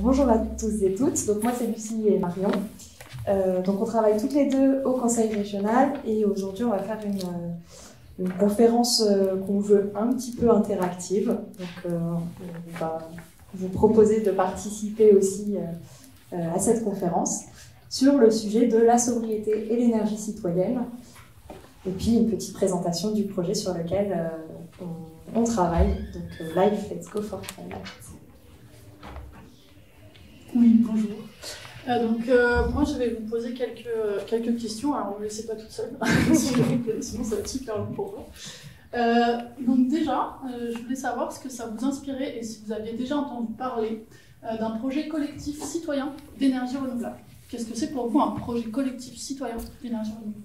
Bonjour à tous et toutes, donc moi c'est Lucie et Marion. Donc on travaille toutes les deux au Conseil régional et aujourd'hui on va faire une conférence qu'on veut un petit peu interactive. Donc on va vous proposer de participer aussi à cette conférence sur le sujet de la sobriété et l'énergie citoyenne. Et puis une petite présentation du projet sur lequel on travaille. Donc Life, let's go for climate. Oui, bonjour. Moi je vais vous poser quelques questions. Alors ne me laissez pas toute seule, sinon ça va être super long pour vous. Donc déjà, je voulais savoir ce que ça vous inspirait et si vous aviez déjà entendu parler d'un projet collectif citoyen d'énergie renouvelable. Qu'est-ce que c'est pour vous un projet collectif citoyen d'énergie renouvelable?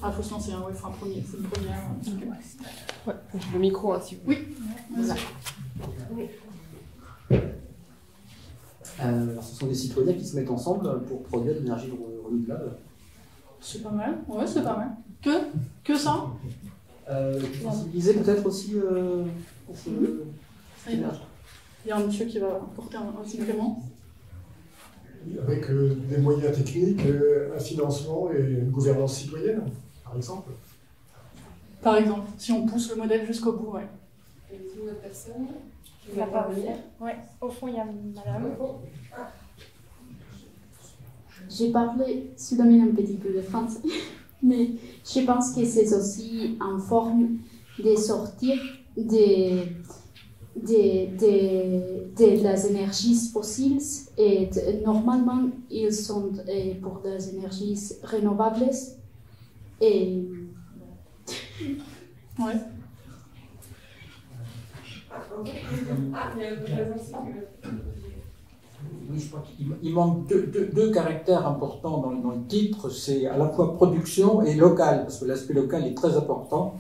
Ah, il faut se lancer, hein, ouais, il faut une première. Okay. Ouais, le micro, hein, si vous voulez. Oui, voilà. Oui. Alors, ce sont des citoyens qui se mettent ensemble pour produire de l'énergie renouvelable. C'est pas mal, ouais, c'est pas mal. Que ça Sensibiliser peut-être aussi pour ce... Il y a un monsieur qui va porter un supplément. Avec des moyens techniques, un financement et une gouvernance citoyenne, par exemple. Par exemple, si on pousse le modèle jusqu'au bout, ouais. Et une autre personne qui va parler. Ouais, au fond, il y a madame. J'ai parlé sous-domaine un petit peu de français, mais je pense que c'est aussi en forme de sortir des énergies fossiles et normalement ils sont pour des énergies renouvelables et ouais. Oui, je crois qu'il manque deux caractères importants dans le titre, c'est à la fois production et local, parce que l'aspect local est très important,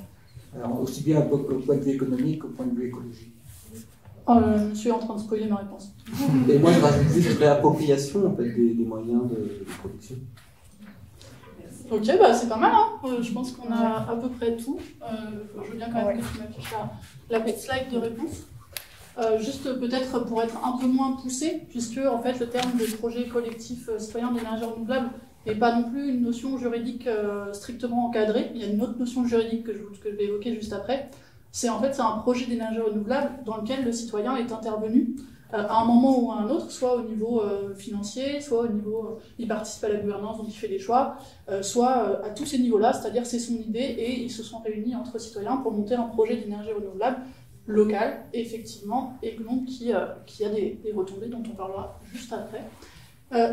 aussi bien au point de vue économique qu'au point de vue écologique. Je suis en train de spoiler ma réponse. Et moi je rajoute juste réappropriation en fait, des moyens de production. Ok, bah c'est pas mal, hein. Je pense qu'on a à peu près tout. Je veux bien quand même que tu m'affiches la petite slide de réponse. Juste peut-être pour être un peu moins poussé, puisque en fait le terme de projet collectif citoyen d'énergie renouvelable n'est pas non plus une notion juridique strictement encadrée. Il y a une autre notion juridique que je vais évoquer juste après. C'est un projet d'énergie renouvelable dans lequel le citoyen est intervenu à un moment ou à un autre, soit au niveau financier, soit au niveau il participe à la gouvernance, donc il fait des choix, soit à tous ces niveaux-là, c'est-à-dire c'est son idée et ils se sont réunis entre citoyens pour monter un projet d'énergie renouvelable local, effectivement, et donc qui a des retombées dont on parlera juste après.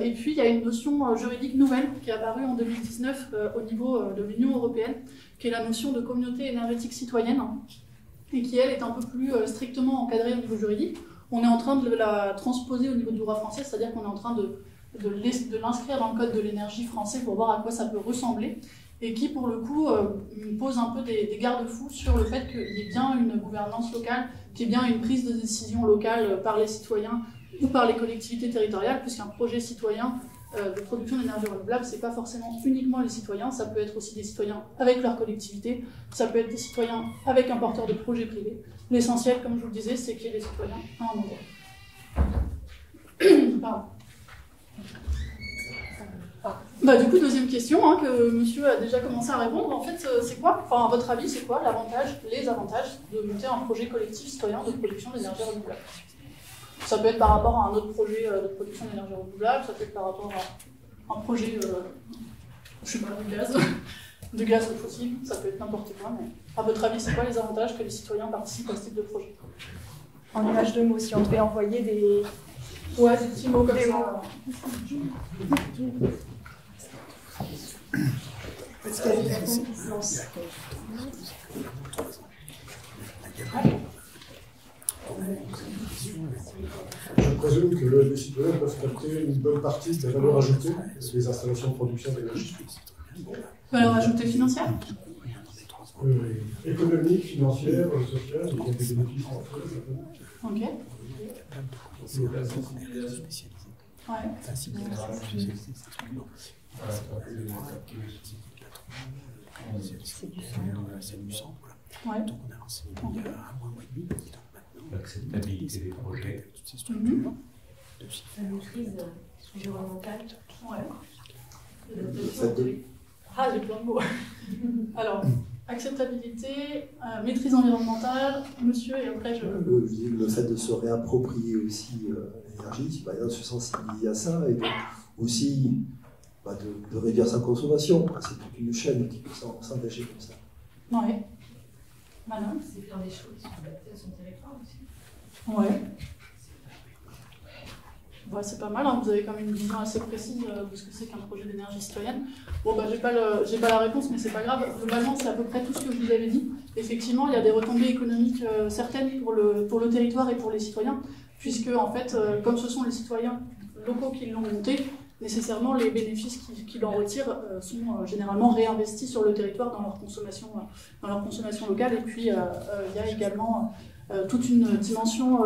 Et puis il y a une notion juridique nouvelle qui est apparue en 2019 au niveau de l'Union européenne, qui est la notion de communauté énergétique citoyenne, et qui elle est un peu plus strictement encadrée au niveau juridique. On est en train de la transposer au niveau du droit français, c'est-à-dire qu'on est en train de l'inscrire dans le code de l'énergie français pour voir à quoi ça peut ressembler, et qui pour le coup pose un peu des garde-fous sur le fait qu'il y ait bien une gouvernance locale, qu'il y ait bien une prise de décision locale par les citoyens ou par les collectivités territoriales, puisqu'un projet citoyen de production d'énergie renouvelable, c'est pas forcément uniquement les citoyens, ça peut être aussi des citoyens avec leur collectivité, ça peut être des citoyens avec un porteur de projet privé. L'essentiel, comme je vous le disais, c'est qu'il y ait des citoyens à un endroit. Pardon. Du coup, deuxième question, que monsieur a déjà commencé à répondre. En fait, c'est quoi, à votre avis, c'est quoi les avantages de monter un projet collectif citoyen de production d'énergie renouvelable? Ça peut être par rapport à un autre projet de production d'énergie renouvelable, ça peut être par rapport à un projet, je sais pas, de gaz fossile, ça peut être n'importe quoi, mais à votre avis, c'est quoi les avantages que les citoyens participent à ce type de projet? En image de mots, si on devait envoyer des... Ouais, des petits mots comme ça. Est-ce qu'il y a des personnes qui se lancent? Je présume que les citoyens peuvent capter une bonne partie de la valeur ajoutée des installations de production d'énergie. Valeur ajoutée financière? Économique, financière, sociale, il y a des bénéfices en fait. Ok. Ouais. C'est du sang. Ouais. Donc on a lancé il y a un mois et demi. Donc maintenant, l'acceptabilité des projets. La maîtrise environnementale. Ouais. Ah, j'ai plein de mots. Alors, acceptabilité, maîtrise environnementale, monsieur, et après je... Le fait de se réapproprier aussi l'énergie, par exemple, se sensibiliser à ça, et donc aussi de réduire sa consommation. C'est toute une chaîne qui peut s'engager comme ça. Oui. Madame. C'est faire des choses qui sont adaptées à son territoire aussi. Ouais. Ouais, c'est pas mal, hein. Vous avez quand même une vision assez précise de ce que c'est qu'un projet d'énergie citoyenne. Bon, bah, j'ai pas la réponse, mais c'est pas grave. Globalement, c'est à peu près tout ce que je vous avais dit. Effectivement, il y a des retombées économiques certaines pour le territoire et pour les citoyens, puisque, en fait, comme ce sont les citoyens locaux qui l'ont monté, nécessairement, les bénéfices qu'ils en retirent sont généralement réinvestis sur le territoire dans leur consommation locale. Et puis, il y a également toute une dimension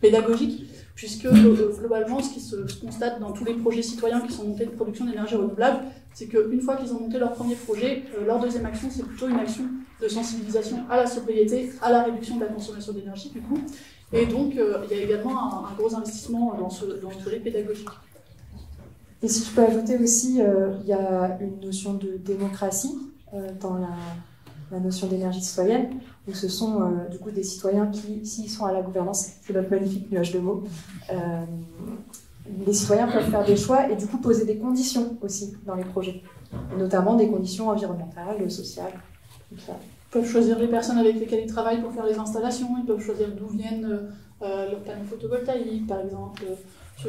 pédagogique, puisque globalement, ce qui se constate dans tous les projets citoyens qui sont montés de production d'énergie renouvelable, c'est qu'une fois qu'ils ont monté leur premier projet, leur deuxième action, c'est plutôt une action de sensibilisation à la sobriété, à la réduction de la consommation d'énergie, du coup. Et donc, il y a également un gros investissement dans ce volet pédagogique. Et si je peux ajouter aussi, il y a une notion de démocratie dans la notion d'énergie citoyenne, où ce sont du coup des citoyens qui, s'ils sont à la gouvernance, c'est notre magnifique nuage de mots, les citoyens peuvent faire des choix et du coup poser des conditions aussi dans les projets, et notamment des conditions environnementales, sociales, tout ça. Ils peuvent choisir les personnes avec lesquelles ils travaillent pour faire les installations, ils peuvent choisir d'où viennent leurs panneaux photovoltaïques, par exemple, ce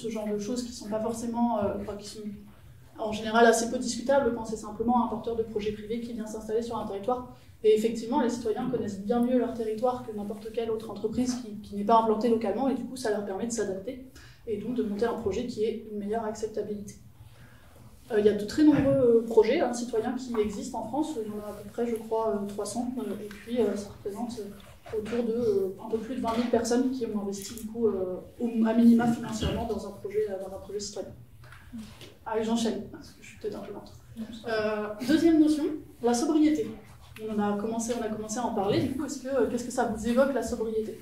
genre de choses qui sont pas forcément, qui sont en général assez peu discutables quand c'est simplement un porteur de projet privé qui vient s'installer sur un territoire. Et effectivement, les citoyens connaissent bien mieux leur territoire que n'importe quelle autre entreprise qui n'est pas implantée localement, et du coup ça leur permet de s'adapter et donc de monter un projet qui ait une meilleure acceptabilité. Il y a de très nombreux projets citoyens qui existent en France, il y en a à peu près je crois 300, et puis ça représente autour de un peu plus de 20 000 personnes qui ont investi du coup à minima financièrement dans un projet citoyen. Allez, j'enchaîne, parce que je suis peut-être un peu lente. Deuxième notion, la sobriété. On a commencé à en parler, du coup, qu'est-ce que ça vous évoque la sobriété?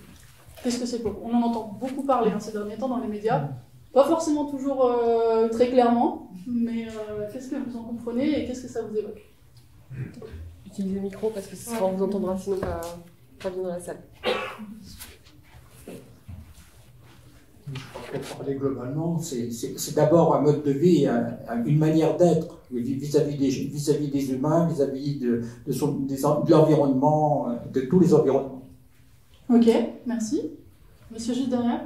Qu'est-ce que c'est pour vous? On en entend beaucoup parler ces derniers temps dans les médias, pas forcément toujours très clairement, mais qu'est-ce que vous en comprenez et qu'est-ce que ça vous évoque? Utilisez le micro parce que on vous entendra sinon pas bien dans la salle. Pour parler globalement, c'est d'abord un mode de vie, une manière d'être vis-à-vis des humains, vis-à-vis de l'environnement, de tous les environnements. Ok, merci. Monsieur juste derrière.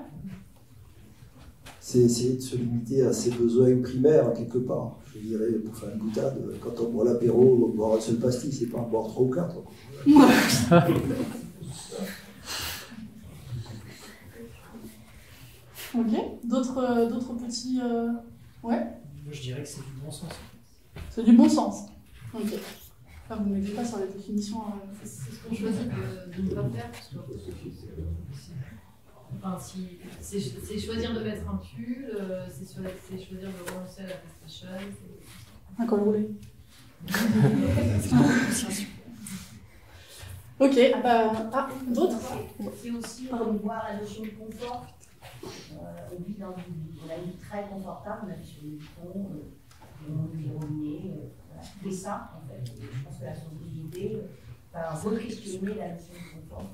C'est essayer de se limiter à ses besoins primaires, quelque part. Je dirais, pour faire une boutade, quand on boit l'apéro, boire un seul pastis, c'est pas en boire 3 ou 4. Ok, d'autres petits... Ouais. Moi, je dirais que c'est du bon sens. C'est du bon sens. Ok. Vous ne m'aidez pas sur la définition. C'est ce qu'on choisit de ne pas faire, parce que c'est choisir de mettre un pull, c'est choisir de renoncer à la PlayStation. Un col roulé. Ok, d'autres? C'est aussi voir la notion de confort. On vit dans une vie très confortable, on a sur le pont, l'environnement, tout ça en fait. Je pense que la sobriété va re-questionner la notion de confort.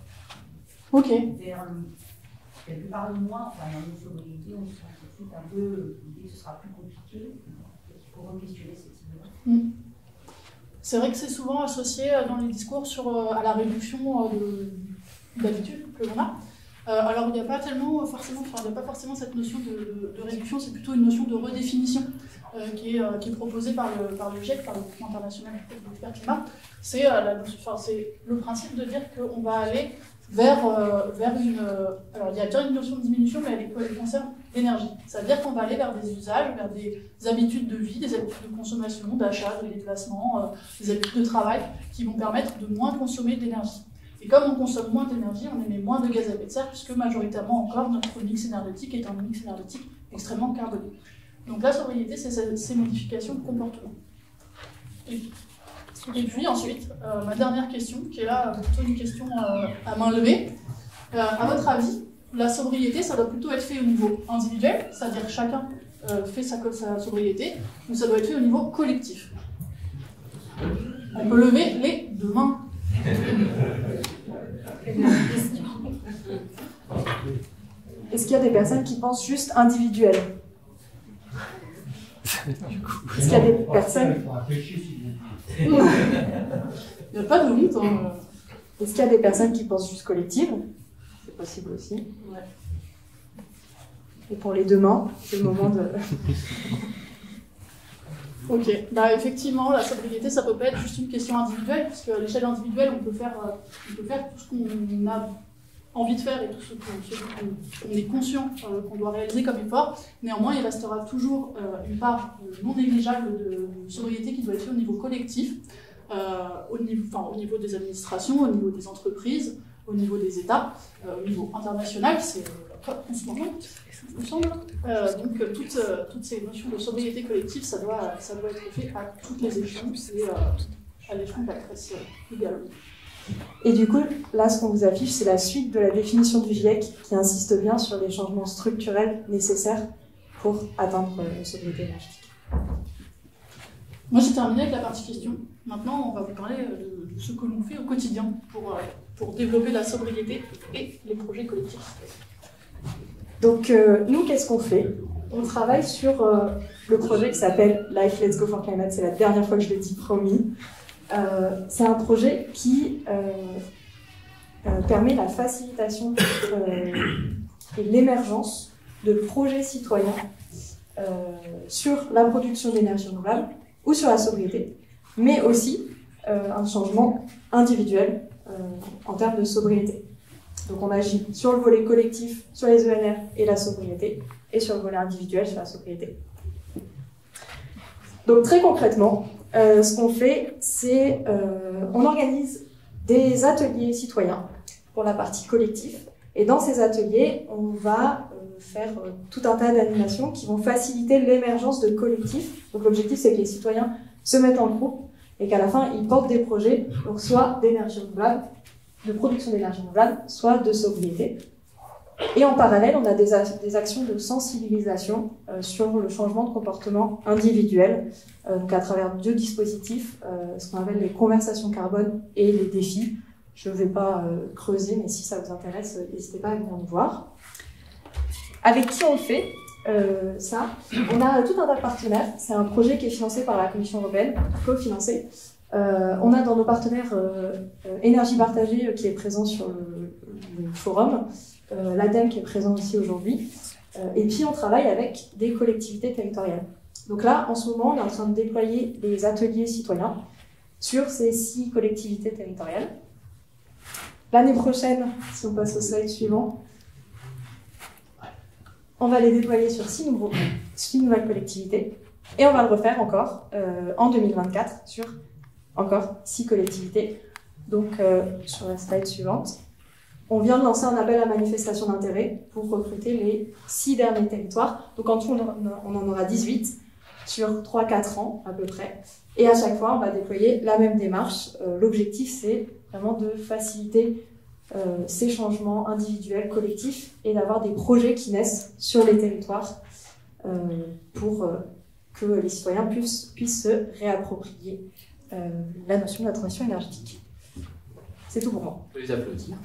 Ok. Quelque part de moins, enfin dans nos sobriétés, on se sent tout de suite un peu, l'idée que ce sera plus compliqué, il faut re-questionner cette idée-là. C'est vrai que c'est souvent associé dans les discours à la réduction d'habitude que l'on a. Alors il n'y a pas forcément cette notion de réduction, c'est plutôt une notion de redéfinition qui est proposée par le GIEC, par le Groupe international du climat. C'est le principe de dire qu'on va aller vers une... Alors il y a déjà une notion de diminution, mais elle concerne l'énergie. C'est-à-dire qu'on va aller vers des usages, vers des habitudes de vie, des habitudes de consommation, d'achat, de déplacement, des habitudes de travail qui vont permettre de moins consommer d'énergie. Et comme on consomme moins d'énergie, on émet moins de gaz à effet de serre, puisque majoritairement encore, notre mix énergétique est un mix énergétique extrêmement carboné. Donc la sobriété, c'est ces modifications de comportement. Et Et puis ensuite, ma dernière question, qui est là plutôt une question à main levée. À votre avis, la sobriété, ça doit plutôt être fait au niveau individuel, c'est-à-dire chacun fait sa sobriété, ou ça doit être fait au niveau collectif? On peut lever les deux mains. Est-ce qu'il y a des personnes qui pensent juste individuel? Est-ce qu'il y a des personnes... Il n'y a pas de honte. Hein. Est-ce qu'il y a des personnes qui pensent juste collective? C'est possible aussi. Ouais. Et pour les deux mains, c'est le moment de... Ok, bah effectivement, la sobriété, ça peut pas être juste une question individuelle, parce qu'à l'échelle individuelle, on peut faire tout ce qu'on a envie de faire et tout ce qu'on est conscient qu'on doit réaliser comme effort. Néanmoins, il restera toujours une part non négligeable de sobriété qui doit être faite au niveau collectif, au niveau des administrations, au niveau des entreprises, au niveau des États, au niveau international, c'est en ce moment, il me semble. Donc toutes ces notions de sobriété collective, ça doit être fait à toutes les échelons et à l'échelon de la presse également. Et du coup, là, ce qu'on vous affiche, c'est la suite de la définition du GIEC qui insiste bien sur les changements structurels nécessaires pour atteindre la sobriété énergétique. Moi, j'ai terminé avec la partie question. Maintenant, on va vous parler de ce que l'on fait au quotidien pour développer la sobriété et les projets collectifs. Donc, nous, qu'est-ce qu'on fait? On travaille sur le projet qui s'appelle Life Let's Go for Climate. C'est la dernière fois que je l'ai dit, promis. C'est un projet qui permet la facilitation et l'émergence de projets citoyens sur la production d'énergie renouvelable ou sur la sobriété, mais aussi un changement individuel en termes de sobriété. Donc on agit sur le volet collectif, sur les ENR et la sobriété, et sur le volet individuel, sur la sobriété. Donc très concrètement, ce qu'on fait, c'est on organise des ateliers citoyens pour la partie collective. Et dans ces ateliers, on va faire tout un tas d'animations qui vont faciliter l'émergence de collectifs. Donc l'objectif, c'est que les citoyens se mettent en groupe et qu'à la fin, ils portent des projets, donc soit d'énergie renouvelable, de production d'énergie renouvelable, soit de sobriété. Et en parallèle, on a des actions de sensibilisation sur le changement de comportement individuel, donc à travers deux dispositifs, ce qu'on appelle les conversations carbone et les défis. Je ne vais pas creuser, mais si ça vous intéresse, n'hésitez pas à venir nous voir. Avec qui on le fait ça? On a tout un tas de partenaires. C'est un projet qui est financé par la Commission européenne, cofinancé. On a dans nos partenaires Énergie Partagée qui est présent sur le forum, l'ADEME qui est présent aussi aujourd'hui, et puis on travaille avec des collectivités territoriales. Donc là, en ce moment, on est en train de déployer des ateliers citoyens sur ces 6 collectivités territoriales. L'année prochaine, si on passe au slide suivant, on va les déployer sur 6 nouvelles collectivités, et on va le refaire encore en 2024 sur encore 6 collectivités. Donc sur la slide suivante, on vient de lancer un appel à manifestation d'intérêt pour recruter les 6 derniers territoires. Donc en tout, on en aura 18 sur 3-4 ans à peu près. Et à chaque fois, on va déployer la même démarche. L'objectif, c'est vraiment de faciliter ces changements individuels, collectifs, et d'avoir des projets qui naissent sur les territoires pour que les citoyens puissent se réapproprier la notion de la transition énergétique. C'est tout pour moi. On peut les applaudir.